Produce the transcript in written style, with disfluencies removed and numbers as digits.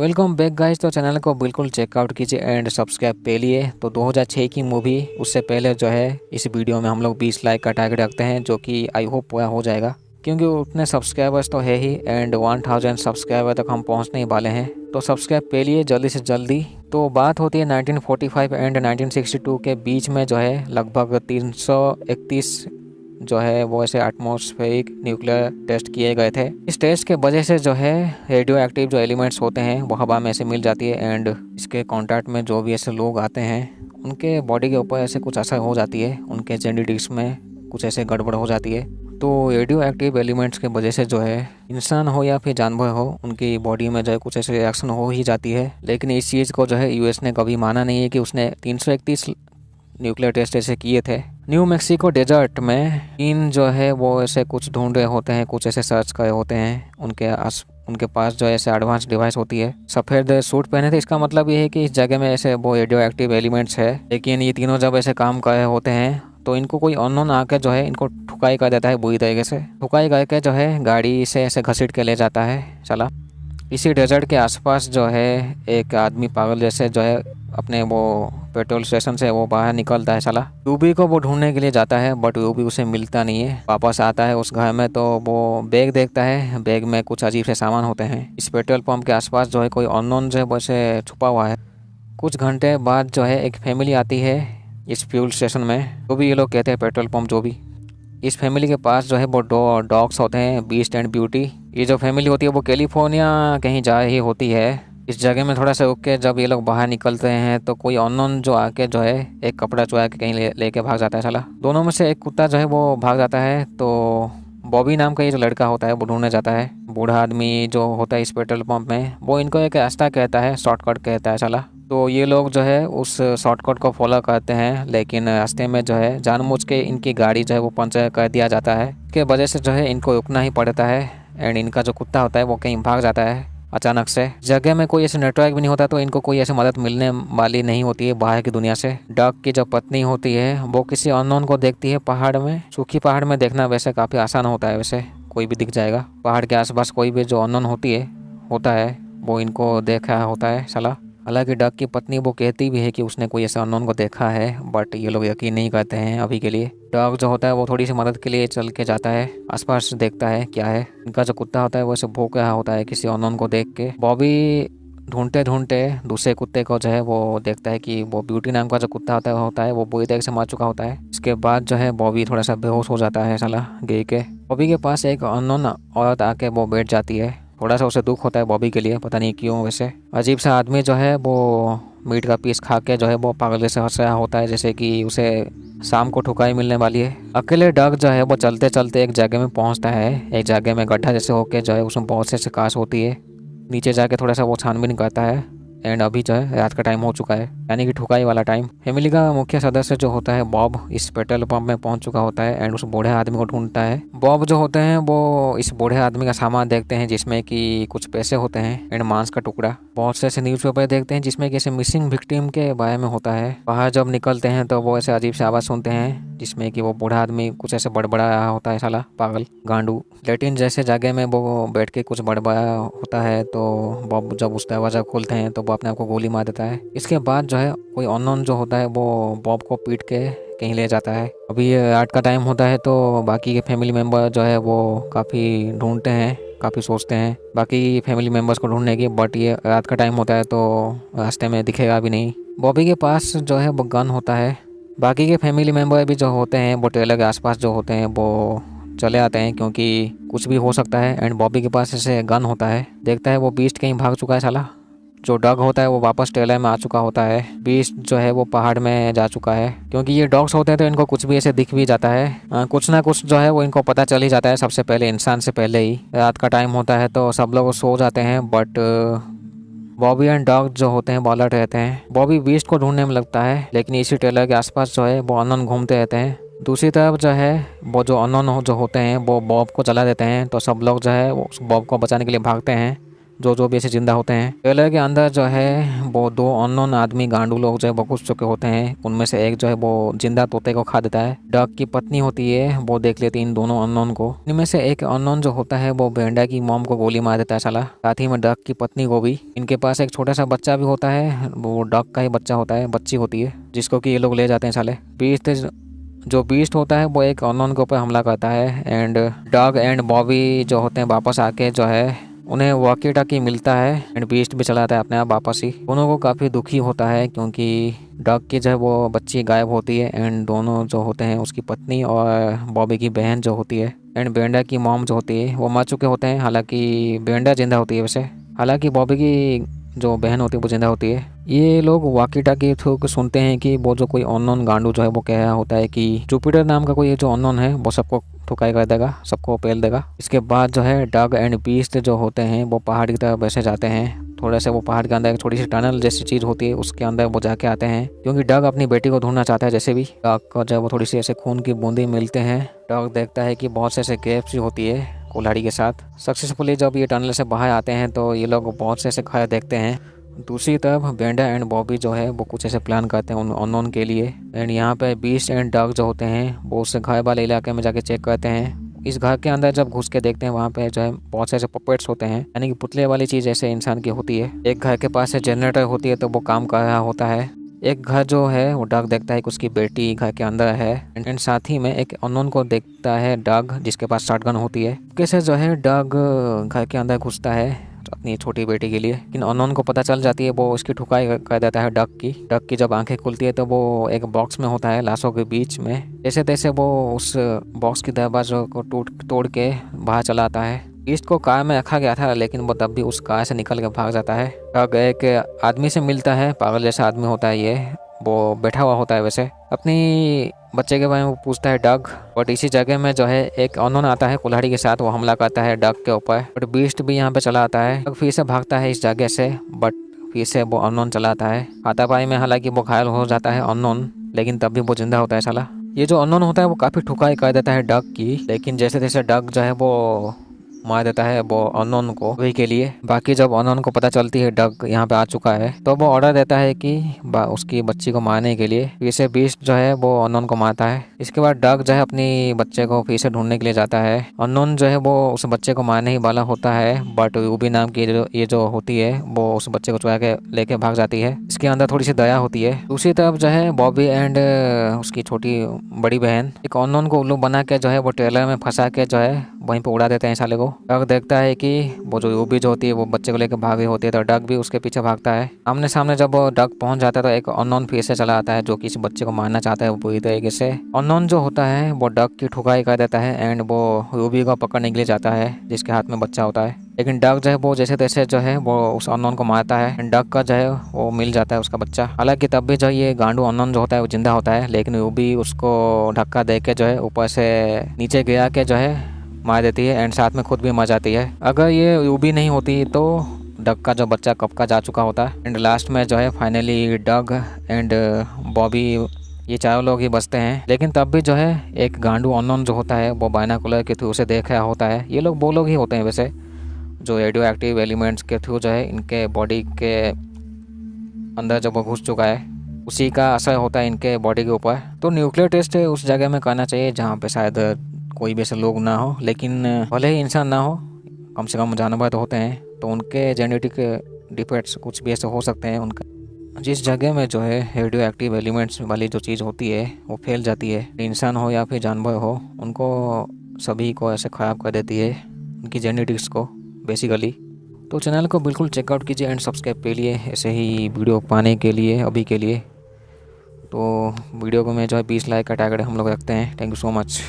Welcome back guys. तो channel को बिल्कुल चेकआउट कीजिए एंड सब्सक्राइब पे लिए। तो 2006 की मूवी, उससे पहले जो है इस वीडियो में हम लोग 20 लाइक का टारगेट रखते हैं, जो कि आई होप पूरा हो जाएगा क्योंकि उतने सब्सक्राइबर्स तो है ही एंड 1000 सब्सक्राइबर तक हम पहुंचने ही वाले हैं। तो सब्सक्राइब पे लिए जल्दी से जल्दी। तो बात होती है 1945 एंड 1962 के बीच में जो है लगभग 331 जो है वो ऐसे एटमॉस्फेरिक न्यूक्लियर टेस्ट किए गए थे। इस टेस्ट के वजह से जो है रेडियो एक्टिव जो एलिमेंट्स होते हैं वो हवा में ऐसे मिल जाती है एंड इसके कांटेक्ट में जो भी ऐसे लोग आते हैं उनके बॉडी के ऊपर ऐसे कुछ असर हो जाती है, उनके जेनेटिक्स में कुछ ऐसे गड़बड़ हो जाती है। तो रेडियो एक्टिव एलिमेंट्स के वजह से जो है इंसान हो या फिर जानवर हो, उनकी बॉडी में जो है कुछ ऐसे रिएक्शन हो ही जाती है। लेकिन इस चीज़ को जो है यूएस ने कभी माना नहीं है कि उसने 331 न्यूक्लियर टेस्ट ऐसे किए थे। न्यू मैक्सिको डेजर्ट में इन जो है वो ऐसे कुछ ढूंढ रहे होते हैं, कुछ ऐसे सर्च कर रहे होते हैं। उनके पास जो ऐसे एडवांस डिवाइस होती है। सफ़ेद सूट पहने थे, इसका मतलब ये है कि इस जगह में ऐसे वो रेडियो एक्टिव एलिमेंट्स है। लेकिन ये तीनों जब ऐसे काम कर रहे होते हैं तो इनको कोई अननोन आकर जो है इनको ठुकाई कर देता है बुरी तरीके से। ठुकाई करके जो है गाड़ी से ऐसे घसीट के ले जाता है। चला इसी डेजर्ट के आसपास जो है एक आदमी पागल जैसे जो है अपने वो पेट्रोल स्टेशन से वो बाहर निकलता है। साला रूबी को वो ढूंढने के लिए जाता है बट रूबी उसे मिलता नहीं है। वापस आता है उस घर में तो वो बैग देखता है, बैग में कुछ अजीब से सामान होते हैं। इस पेट्रोल पंप के आसपास जो है कोई अननोन जो है वैसे छुपा हुआ है। कुछ घंटे बाद जो है एक फैमिली आती है इस फ्यूल स्टेशन में, जो भी ये लोग कहते हैं पेट्रोल पंप जो भी। इस फैमिली के पास जो है वो डॉग्स होते हैं, बीस्ट एंड ब्यूटी। ये जो फैमिली होती है वो कैलिफोर्निया कहीं जा रही होती है। इस जगह में थोड़ा सा रुक के जब ये लोग बाहर निकलते हैं तो कोई अननोन जो आके जो है एक कपड़ा चुरा के कहीं लेके भाग जाता है। साला दोनों में से एक कुत्ता जो है वो भाग जाता है। तो बॉबी नाम का ये जो लड़का होता है वो ढूंढने जाता है। बूढ़ा आदमी जो होता है इस पेट्रोल पंप में वो इनको एक रास्ता कहता है, शॉर्टकट कहता है। साला तो ये लोग जो है उस शॉर्टकट को फॉलो करते हैं, लेकिन रास्ते में जो है जानबूझ के इनकी गाड़ी जो है वो पंचर कर दिया जाता है। इसके वजह से जो है इनको रुकना ही पड़ता है एंड इनका जो कुत्ता होता है वो कहीं भाग जाता है अचानक से। जगह में कोई ऐसे नेटवर्क भी नहीं होता तो इनको कोई ऐसे मदद मिलने वाली नहीं होती है बाहर की दुनिया से। डक की जो पत्नी होती है वो किसी अननोन को देखती है पहाड़ में। सूखी पहाड़ में देखना वैसे काफ़ी आसान होता है, वैसे कोई भी दिख जाएगा। पहाड़ के आसपास कोई भी जो अननोन होता है वो इनको देखा होता है। साला हालांकि डक की पत्नी वो कहती भी है कि उसने कोई ऐसा अननोन को देखा है बट ये लोग यकीन नहीं करते हैं अभी के लिए। डॉग जो होता है वो थोड़ी सी मदद के लिए चल के जाता है, आसपास देखता है क्या है। इनका जो कुत्ता होता है वो ऐसे भौंक रहा होता है किसी अननोन को देख के। बॉबी ढूंढते ढूंढते दूसरे कुत्ते को जो है वो देखता है कि वो ब्यूटी नाम का जो कुत्ता होता है वो बुरी तरह से मर चुका होता है। इसके बाद जो है बॉबी थोड़ा सा बेहोश हो जाता है साला गिर के। बॉबी के पास एक अननोन औरत आके वो बैठ जाती है। थोड़ा सा उसे दुख होता है बॉबी के लिए, पता नहीं क्यों। वैसे अजीब सा आदमी जो है वो मीट का पीस खा के जो है वो पागल जैसे हंस रहा होता है, जैसे कि उसे शाम को ठुकाई मिलने वाली है। अकेले डग जो है वो चलते चलते एक जगह में पहुंचता है। एक जगह में गड्ढा जैसे होके जो है उसमें बहुत से कांच होती है। नीचे जाके थोड़ा सा वो छानबीन करता है एंड अभी जो है रात का टाइम हो चुका है, यानी कि ठुकाई वाला टाइम। फैमिली का मुख्य सदस्य जो होता है बॉब इस पेट्रोल पंप में पहुंच चुका होता है एंड उस बूढ़े आदमी को ढूंढता है। बॉब जो होते हैं वो इस बूढ़े आदमी का सामान देखते हैं जिसमें कि कुछ पैसे होते हैं एंड मांस का टुकड़ा। बहुत से ऐसे न्यूज़पेपर देखते हैं जिसमें कि ऐसे मिसिंग विक्टिम के बारे में होता है। बाहर जब निकलते हैं तो वो ऐसे अजीब से आवाज़ सुनते हैं जिसमें कि वो बूढ़ा आदमी कुछ ऐसे बड़बड़ा रहा होता है। साला पागल गांडू। लेटिन जैसे जगह में वो बैठ के कुछ बड़बड़ा होता है। तो बॉब जब उस दरवाज़ा खोलते हैं तो वो अपने आप को गोली मार देता है। इसके बाद जो है कोई अननोन जो होता है वो बॉब को पीट के कहीं ले जाता है। अभी ये रात का टाइम होता है तो बाकी के फैमिली मेम्बर जो है वो काफ़ी ढूंढते हैं, काफ़ी सोचते हैं बाकी फैमिली मेम्बर्स को ढूंढने की, बट ये रात का टाइम होता है तो रास्ते में दिखेगा भी नहीं। बॉबी के पास जो है वो गन होता है। बाकी के फैमिली मेम्बर भी जो होते हैं वो ट्रेलर के आसपास जो होते हैं वो चले आते हैं क्योंकि कुछ भी हो सकता है एंड बॉबी के पास ऐसे गन होता है। देखता है वो बीस्ट कहीं भाग चुका है। साला जो डग होता है वो वापस ट्रेलर में आ चुका होता है। बीस्ट जो है वो पहाड़ में जा चुका है। क्योंकि ये डॉग्स होते हैं तो इनको कुछ भी ऐसे दिख भी जाता है, कुछ ना कुछ जो है वो इनको पता चल ही जाता है सबसे पहले, इंसान से पहले ही। रात का टाइम होता है तो सब लोग सो जाते हैं बट बॉबी एंड डॉग जो होते हैं वो अलर्ट रहते हैं। बॉबी बीस्ट को ढूंढने में लगता है लेकिन इसी ट्रेलर के आसपास जो है वो अननोन घूमते रहते हैं। दूसरी तरफ जो है वो जो अननोन जो होते हैं वो बॉब को जला देते हैं। तो सब लोग जो है वो बॉब को बचाने के लिए भागते हैं जो जो भी ऐसे जिंदा होते हैं। ट्रेलर के अंदर जो है वो 2 अननोन आदमी गांडू लोग जो है वो घुस चुके होते हैं। उनमें से एक जो है वो जिंदा तोते को खा देता है। डक की पत्नी होती है वो देख लेती है इन दोनों अननोन को। इनमें से एक अननोन जो होता है वो भेंडा की मॉम को गोली मार देता है साला, साथ ही में डक की पत्नी को भी। इनके पास एक छोटा सा बच्चा भी होता है, वो डक का ही बच्चा होता है, बच्ची होती है, जिसको कि ये लोग ले जाते हैं साले। जो बीस्ट होता है वो एक अननोन के ऊपर हमला करता है एंड डग एंड बॉबी जो होते हैं वापस आके जो है उन्हें वॉकी टॉकी मिलता है एंड बीस्ट भी चला आता है अपने आप वापस ही। दोनों को काफ़ी दुखी होता है क्योंकि डग की जो है वो बच्ची गायब होती है एंड दोनों जो होते हैं उसकी पत्नी और बॉबी की बहन जो होती है एंड बेंडा की मॉम जो होती है वो मर चुके होते हैं। हालांकि बेंडा जिंदा होती है वैसे, हालांकि बॉबी की जो बहन होती है वो जिंदा होती है। ये लोग वॉकी टॉकी थ्रू सुनते हैं कि वो जो कोई अननोन गांडू जो है वो कह रहा होता है कि जुपिटर नाम का कोई जो अननोन है वो सबको ठुकाई कर देगा, सबको पेल देगा। इसके बाद जो है डग एंड बीस्ट जो होते हैं वो पहाड़ की तरफ वैसे जाते हैं। थोड़े से वो पहाड़ के अंदर एक छोटी सी टनल जैसी चीज़ होती है उसके अंदर वो जाके आते हैं क्योंकि डग अपनी बेटी को ढूंढना चाहता है। जैसे भी डग को जो है वो थोड़ी सी ऐसे खून की बूंदी मिलते हैं। डग देखता है कि बहुत से ऐसे केव्स होती है कुल्हाड़ी के साथ। सक्सेसफुली जब ये टनल से बाहर आते हैं तो ये लोग बहुत से ऐसे घर देखते हैं। दूसरी तरफ बेंडा एंड बॉबी जो है वो कुछ ऐसे प्लान करते हैं उन अननोन के लिए एंड यहाँ पे बीस्ट एंड डग जो होते हैं वो उस घर वाले इलाके में जाके चेक करते हैं। इस घर के अंदर जब घुस के देखते हैं वहाँ पे जो है बहुत से ऐसे पपेट्स होते हैं, यानी कि पुतले वाली चीज़ ऐसे इंसान की होती है। एक घर के पास से जनरेटर होती है तो वो काम कर रहा होता है। एक घर जो है वो डग देखता है कि उसकी बेटी घर के अंदर है एंड साथ ही में एक अननोन को देखता है डग जिसके पास शॉटगन होती है। कैसे जो है डग घर के अंदर घुसता है अपनी छोटी बेटी के लिए, लेकिन अननोन को पता चल जाती है। वो उसकी ठुकाई कर देता है डग की जब आंखें खुलती है तो वो एक बॉक्स में होता है लाशों के बीच में। जैसे तैसे वो उस बॉक्स की दरवाजों को तोड़ के बाहर चला आता है। बीस्ट को कार में रखा गया था लेकिन वो तब भी उस कार से निकल के भाग जाता है। डग एक आदमी से मिलता है, पागल जैसा आदमी होता है ये, वो बैठा हुआ होता है वैसे। अपनी बच्चे के बारे में वो पूछता है डग, बट इसी जगह में जो है एक अननोन आता है कुल्हाड़ी के साथ, वो हमला करता है डग के ऊपर। बट बीस्ट भी यहाँ पे चला आता है। डग फिर से भागता है इस जगह से बट फिर से वो अननोन चला आता है। हाथापाई में हालांकि वो घायल हो जाता है अननोन, लेकिन तब भी वो जिंदा होता है साला। ये जो अननोन होता है वो काफ़ी ठुकाई कर देता है डग की, लेकिन जैसे जैसे डग जो है वो मार देता है वो अननोन को वही के लिए। बाकी जब अननोन को पता चलती है डग यहाँ पे आ चुका है तो वो ऑर्डर देता है कि उसकी बच्ची को मारने के लिए। फिर से बीस्ट जो है वो अननोन को मारता है। इसके बाद डग जो है अपनी बच्चे को फिर से ढूंढने के लिए जाता है। अननोन जो है वो उस बच्चे को मारने ही वाला होता है बट यूबी नाम की ये जो होती है वो उस बच्चे को चुरा के लेके भाग जाती है। इसके अंदर थोड़ी सी दया होती है। दूसरी तरफ जो है बॉबी एंड उसकी छोटी बड़ी बहन एक अननोन को उल्लू बना के जो है वो ट्रेलर में फंसा के जो है वहीं पे उड़ा देते हैं साले को। डग देखता है कि वो जो यूबी जो होती है वो बच्चे को लेकर भाग रही होती है तो डग भी उसके पीछे भागता है। आमने सामने जब डग पहुंच जाता है तो एक अननोन फिर से चला आता है जो कि इस बच्चे को मारना चाहता है वो पूरी तरीके से। अननोन जो होता है वो डग की ठुकाई कर देता है एंड वो यूबी को पकड़ने के लिए जाता है जिसके हाथ में बच्चा होता है। लेकिन डग जो है वो जैसे तैसे जो है वो उस अननोन को मारता है। डग का जो है वो मिल जाता है उसका बच्चा। हालांकि तब भी जो ये गांडू अननोन जो होता है वो जिंदा होता है, लेकिन यूबी उसको धक्का दे के जो है ऊपर से नीचे गिरा के जो है मार देती है एंड साथ में खुद भी मर जाती है। अगर ये यूबी नहीं होती तो डग का जो बच्चा कब का जा चुका होता है। एंड लास्ट में जो है फाइनली डग एंड बॉबी ये चारों लोग ही बचते हैं। लेकिन तब भी जो है एक गांडू अननोन जो होता है वो बाइनोकुलर के थ्रू उसे देख रहा होता है। ये लोग वो लोग ही होते हैं वैसे जो रेडियो एक्टिव एलिमेंट्स के थ्रू जो है इनके बॉडी के अंदर जब वो घुस चुका है उसी का असर होता है इनके बॉडी के ऊपर। तो न्यूक्लियर टेस्ट उस जगह में करना चाहिए जहाँ पे शायद कोई भी ऐसे लोग ना हो, लेकिन भले ही इंसान ना हो कम से कम जानवर तो होते हैं तो उनके जेनेटिक डिफेक्ट्स कुछ भी ऐसे हो सकते हैं। उनका जिस जगह में जो है रेडियो एक्टिव एलिमेंट्स वाली जो चीज़ होती है वो फैल जाती है, इंसान हो या फिर जानवर हो उनको सभी को ऐसे ख़राब कर देती है उनकी जेनेटिक्स को बेसिकली। तो चैनल को बिल्कुल चेकआउट कीजिए एंड सब्सक्राइब के लिए ऐसे ही वीडियो पाने के लिए अभी के लिए। तो वीडियो को मैं जो है 20 लाइक का टारगेट हम लोग रखते हैं। Thank you so much.